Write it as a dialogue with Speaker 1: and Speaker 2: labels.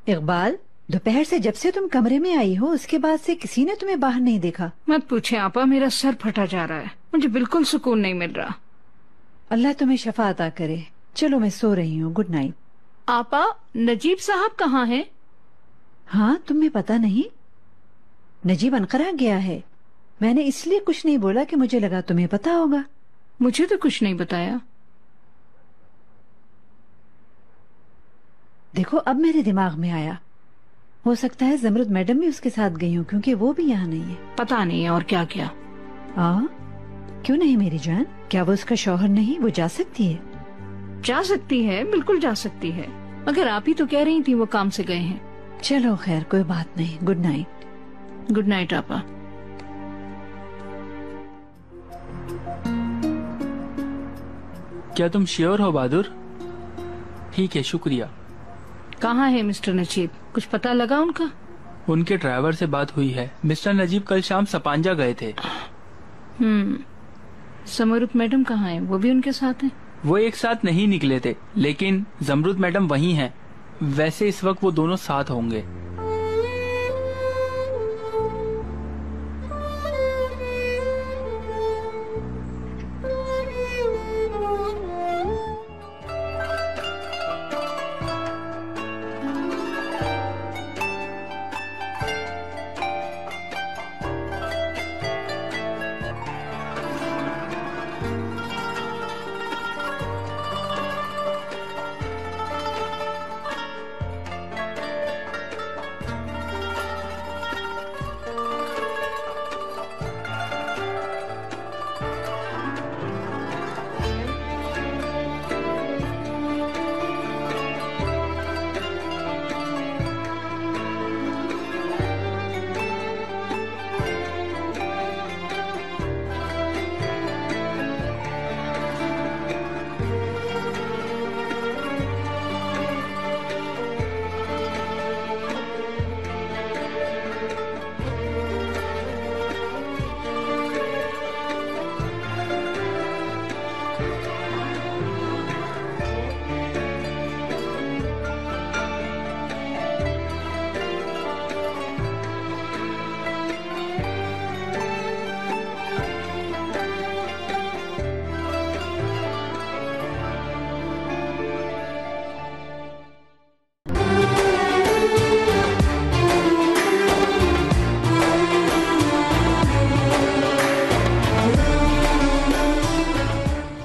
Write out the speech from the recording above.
Speaker 1: اقبال، دوپہر سے جب سے تم کمرے میں آئی ہو اس کے بعد سے کسی نے تمہیں باہر نہیں دیکھا.
Speaker 2: مت پوچھیں آپا، میرا سر پھٹا جا رہا ہے، مجھے بالکل سکون نہیں مل رہا.
Speaker 1: اللہ تمہیں شفا عطا کرے. چلو میں سو رہی ہوں، گڈ نائٹ.
Speaker 2: آپا نجیب صاحب کہاں ہیں؟
Speaker 1: ہاں تمہیں پتا نہیں؟ نجیب انقرہ گیا ہے. میں نے اس لیے کچھ نہیں بولا کہ مجھے لگا تمہیں پتا ہوگا.
Speaker 2: مجھے تو کچھ نہیں بتایا.
Speaker 1: دیکھو اب میرے دماغ میں آیا، ہو سکتا ہے زمرد میڈم بھی اس کے ساتھ گئی ہوں کیونکہ وہ بھی یہاں نہیں ہے.
Speaker 2: پتا نہیں اور کیا کیا.
Speaker 1: کیوں نہیں میری جان؟ کیا وہ اس کا شوہر نہیں؟ وہ جا سکتی ہے.
Speaker 2: جا سکتی ہے، بالکل جا سکتی ہے، مگر آپ ہی تو کہہ رہی تھی وہ کام سے گئے ہیں.
Speaker 1: چلو خیر، کوئی بات نہیں. Good night.
Speaker 2: گڈ نائٹ آپا.
Speaker 3: کیا تم شیور ہو بہادر؟ ٹھیک ہے، شکریہ.
Speaker 2: کہاں ہے مسٹر نجیب؟ کچھ پتا لگا ان کا؟
Speaker 3: ان کے ڈرائیور سے بات ہوئی ہے. مسٹر نجیب کل شام سپانجا گئے تھے.
Speaker 2: سمرت میڈم کہاں ہیں؟ وہ بھی ان کے ساتھ ہیں؟
Speaker 3: وہ ایک ساتھ نہیں نکلے تھے، لیکن زمرد میڈم وہیں ہیں. ویسے اس وقت وہ دونوں ساتھ ہوں گے.